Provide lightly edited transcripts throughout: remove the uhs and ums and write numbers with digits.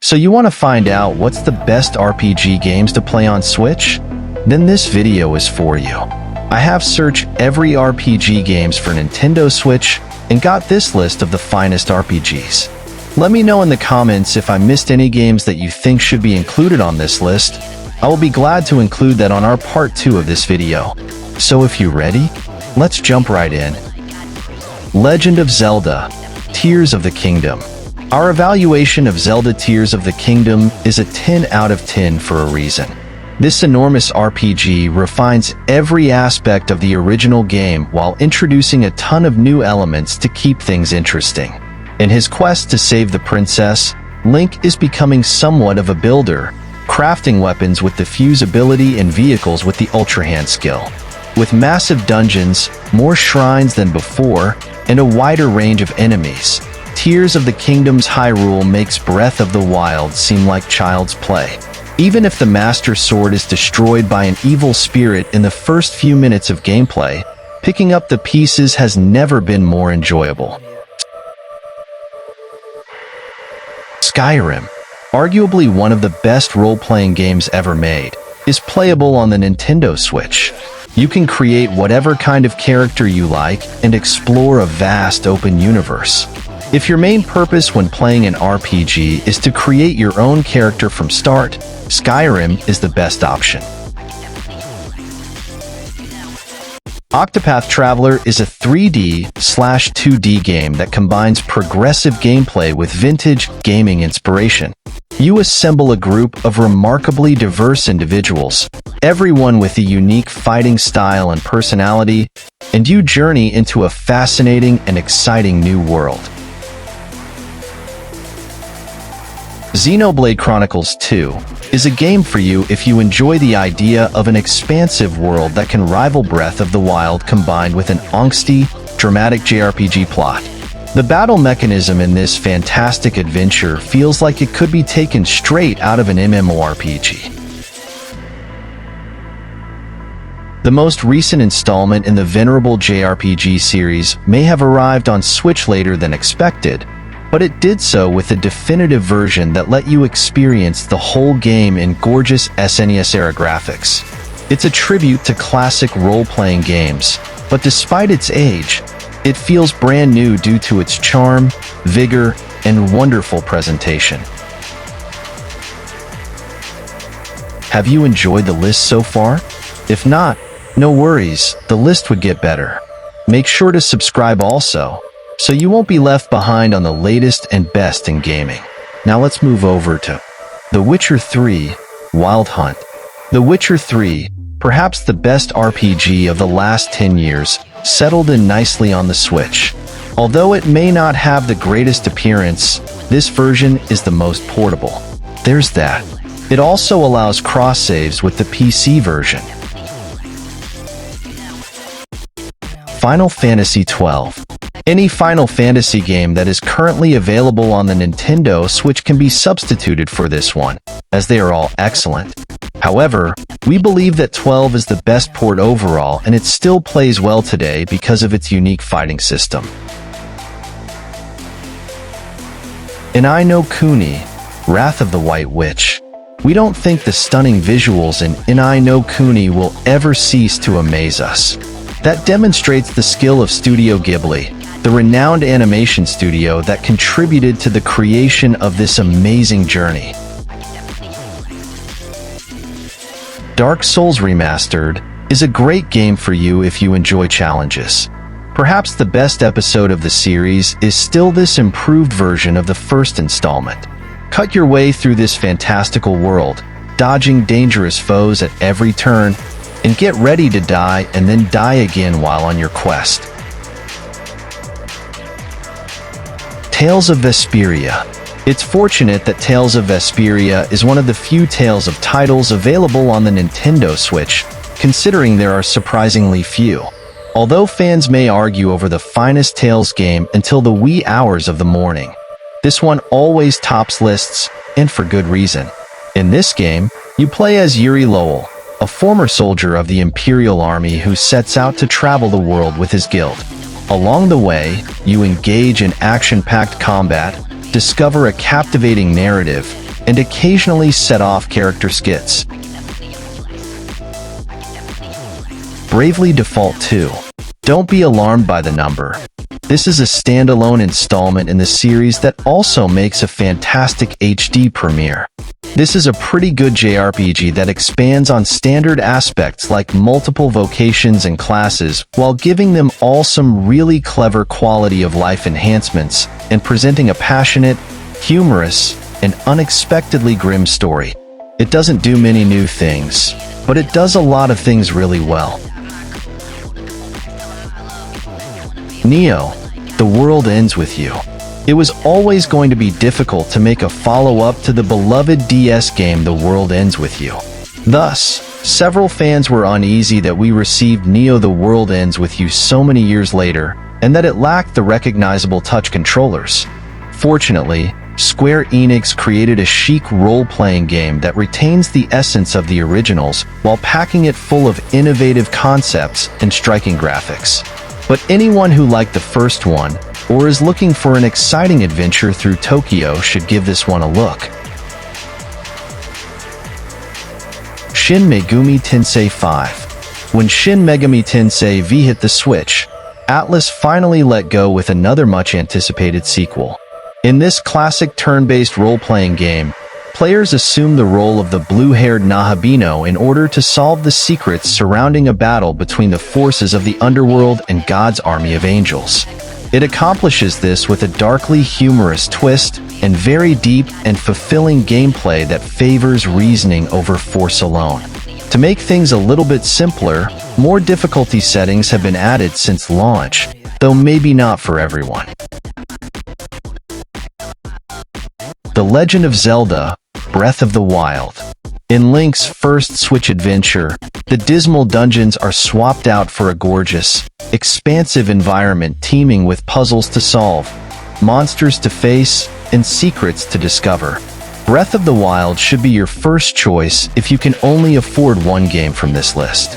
So you want to find out what's the best RPG games to play on Switch? Then this video is for you. I have searched every RPG games for Nintendo Switch and got this list of the finest RPGs. Let me know in the comments if I missed any games that you think should be included on this list. I will be glad to include that on our part 2 of this video. So if you're ready, let's jump right in. Legend of Zelda: Tears of the Kingdom. Our evaluation of Zelda Tears of the Kingdom is a 10 out of 10 for a reason. This enormous RPG refines every aspect of the original game while introducing a ton of new elements to keep things interesting. In his quest to save the princess, Link is becoming somewhat of a builder, crafting weapons with the fuse ability and vehicles with the Ultra Hand skill. With massive dungeons, more shrines than before, and a wider range of enemies, Tears of the Kingdom's Hyrule makes Breath of the Wild seem like child's play. Even if the Master Sword is destroyed by an evil spirit in the first few minutes of gameplay, picking up the pieces has never been more enjoyable. Skyrim, arguably one of the best role-playing games ever made, is playable on the Nintendo Switch. You can create whatever kind of character you like and explore a vast open universe. If your main purpose when playing an RPG is to create your own character from start, Skyrim is the best option. Octopath Traveler is a 3D/2D game that combines progressive gameplay with vintage gaming inspiration. You assemble a group of remarkably diverse individuals, everyone with a unique fighting style and personality, and you journey into a fascinating and exciting new world. Xenoblade Chronicles II is a game for you if you enjoy the idea of an expansive world that can rival Breath of the Wild combined with an angsty, dramatic JRPG plot. The battle mechanism in this fantastic adventure feels like it could be taken straight out of an MMORPG. The most recent installment in the venerable JRPG series may have arrived on Switch later than expected, but it did so with a definitive version that let you experience the whole game in gorgeous SNES-era graphics. It's a tribute to classic role-playing games, but despite its age, it feels brand new due to its charm, vigor, and wonderful presentation. Have you enjoyed the list so far? If not, no worries, the list would get better. Make sure to subscribe also, so you won't be left behind on the latest and best in gaming. Now let's move over to The Witcher 3: Wild Hunt. The Witcher 3, perhaps the best RPG of the last 10 years, settled in nicely on the Switch. Although it may not have the greatest appearance, this version is the most portable. There's that. It also allows cross-saves with the PC version. Final Fantasy XII. Any Final Fantasy game that is currently available on the Nintendo Switch can be substituted for this one, as they are all excellent. However, we believe that 12 is the best port overall, and it still plays well today because of its unique fighting system. In I No Kuni, Wrath of the White Witch. We don't think the stunning visuals in I No Kuni will ever cease to amaze us. That demonstrates the skill of Studio Ghibli, the renowned animation studio that contributed to the creation of this amazing journey. DarkSouls Remastered is a great game for you if you enjoy challenges. Perhaps the best episode of the series is still this improved version of the first installment. Cut your way through this fantastical world, dodging dangerous foes at every turn, and get ready to die and then die again while on your quest. Tales of Vesperia. It's fortunate that Tales of Vesperia is one of the few Tales of titles available on the Nintendo Switch, considering there are surprisingly few. Although fans may argue over the finest Tales game until the wee hours of the morning, this one always tops lists, and for good reason. In this game, you play as Yuri Lowell, a former soldier of the Imperial Army who sets out to travel the world with his guild. Along the way, you engage in action-packed combat, discover a captivating narrative, and occasionally set off character skits. Bravely Default 2. Don't be alarmed by the number. This is a standalone installment in the series that also makes a fantastic HD premiere. This is a pretty good JRPG that expands on standard aspects like multiple vocations and classes while giving them all some really clever quality of life enhancements and presenting a passionate, humorous, and unexpectedly grim story. It doesn't do many new things, but it does a lot of things really well. Neo, The World Ends With You. It was always going to be difficult to make a follow-up to the beloved DS game The World Ends With You. Thus, several fans were uneasy that we received Neo The World Ends With You so many years later, and that it lacked the recognizable touch controllers. Fortunately, Square Enix created a chic role-playing game that retains the essence of the originals while packing it full of innovative concepts and striking graphics. But anyone who liked the first one, or is looking for an exciting adventure through Tokyo should give this one a look. Shin Megumi Tensei 5. When Shin Megumi Tensei V hit the Switch, Atlus finally let go with another much-anticipated sequel. In this classic turn-based role-playing game, players assume the role of the blue-haired Nahabino in order to solve the secrets surrounding a battle between the forces of the underworld and God's army of angels. It accomplishes this with a darkly humorous twist and very deep and fulfilling gameplay that favors reasoning over force alone. To make things a little bit simpler, more difficulty settings have been added since launch, though maybe not for everyone. The Legend of Zelda: Breath of the Wild. In Link's first Switch adventure, the dismal dungeons are swapped out for a gorgeous, expansive environment teeming with puzzles to solve, monsters to face, and secrets to discover. Breath of the Wild should be your first choice if you can only afford one game from this list.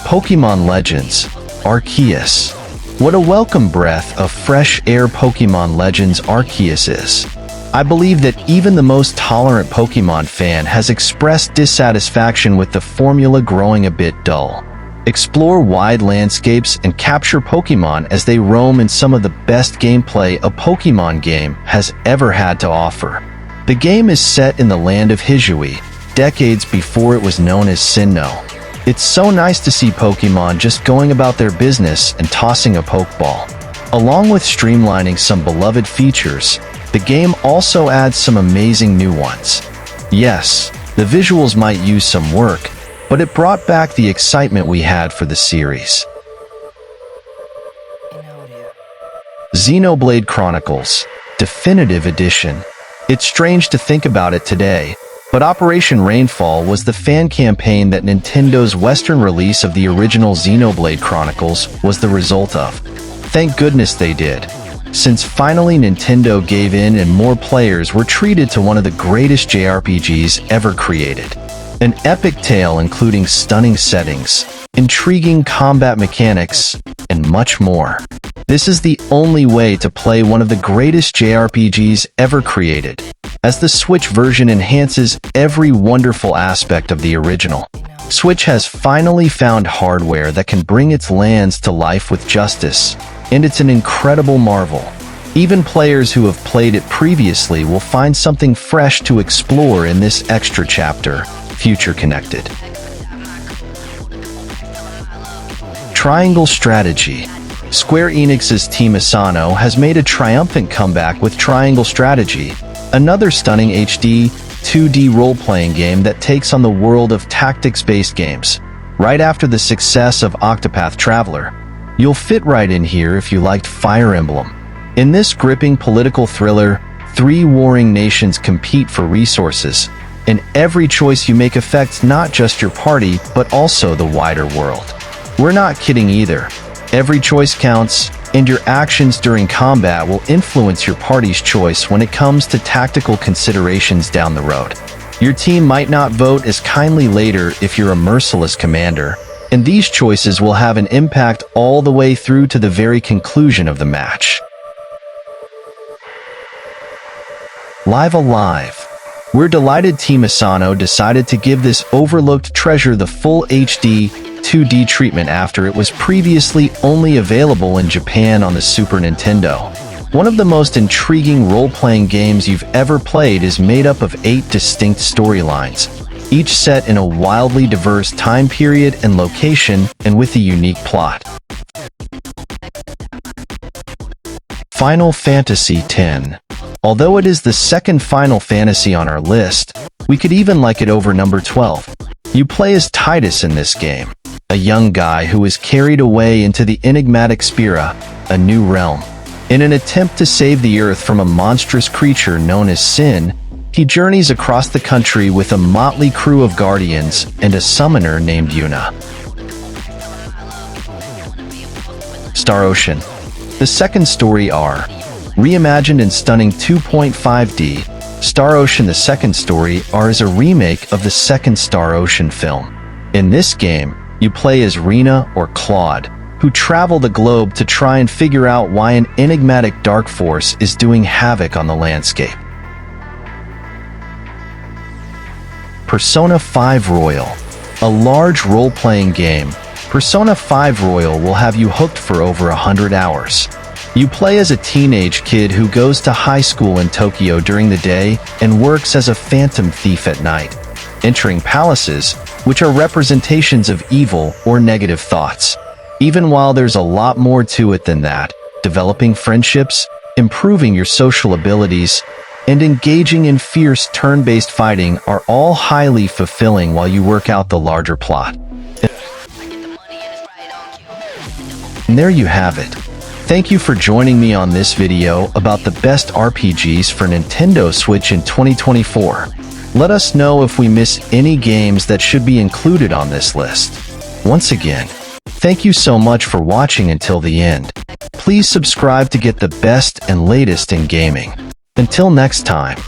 Pokémon Legends: Arceus. What a welcome breath of fresh air Pokémon Legends Arceus is. I believe that even the most tolerant Pokémon fan has expressed dissatisfaction with the formula growing a bit dull. Explore wide landscapes and capture Pokémon as they roam in some of the best gameplay a Pokémon game has ever had to offer. The game is set in the land of Hisui, decades before it was known as Sinnoh. It's so nice to see Pokémon just going about their business and tossing a Pokeball. Along with streamlining some beloved features, the game also adds some amazing new ones. Yes, the visuals might use some work, but it brought back the excitement we had for the series. Xenoblade Chronicles Definitive Edition. It's strange to think about it today, but Operation Rainfall was the fan campaign that Nintendo's Western release of the original Xenoblade Chronicles was the result of. Thank goodness they did, since finally Nintendo gave in and more players were treated to one of the greatest JRPGs ever created. An epic tale including stunning settings, intriguing combat mechanics, and much more. This is the only way to play one of the greatest JRPGs ever created, as the Switch version enhances every wonderful aspect of the original. Switch has finally found hardware that can bring its lands to life with justice, and it's an incredible marvel. Even players who have played it previously will find something fresh to explore in this extra chapter, Future Connected. Triangle Strategy. Square Enix's Team Asano has made a triumphant comeback with Triangle Strategy, another stunning HD, 2D role-playing game that takes on the world of tactics-based games. Right after the success of Octopath Traveler, you'll fit right in here if you liked Fire Emblem. In this gripping political thriller, 3 warring nations compete for resources, and every choice you make affects not just your party, but also the wider world. We're not kidding either. Every choice counts, and your actions during combat will influence your party's choice when it comes to tactical considerations down the road. Your team might not vote as kindly later if you're a merciless commander, and these choices will have an impact all the way through to the very conclusion of the match. Live Alive. We're delighted Team Asano decided to give this overlooked treasure the full HD 2D treatment after it was previously only available in Japan on the Super Nintendo. One of the most intriguing role-playing games you've ever played is made up of 8 distinct storylines, each set in a wildly diverse time period and location and with a unique plot. Final Fantasy X. Although it is the second Final Fantasy on our list, we could even like it over number 12. You play as Tidus in this game, a young guy who is carried away into the enigmatic Spira, a new realm. In an attempt to save the Earth from a monstrous creature known as Shin, he journeys across the country with a motley crew of guardians and a summoner named Yuna. Star Ocean. The second story R. Reimagined in stunning 2.5D, Star Ocean the second story R is a remake of the second Star Ocean film. In this game, you play as Rena or Claude, who travel the globe to try and figure out why an enigmatic dark force is doing havoc on the landscape. Persona 5 Royal. A large role-playing game, Persona 5 Royal will have you hooked for over 100 hours. You play as a teenage kid who goes to high school in Tokyo during the day and works as a phantom thief at night, entering palaces, which are representations of evil or negative thoughts. Even while there's a lot more to it than that, developing friendships, improving your social abilities, and engaging in fierce turn-based fighting are all highly fulfilling while you work out the larger plot. And there you have it. Thank you for joining me on this video about the best RPGs for Nintendo Switch in 2024. Let us know if we miss any games that should be included on this list. Once again, thank you so much for watching until the end. Please subscribe to get the best and latest in gaming. Until next time.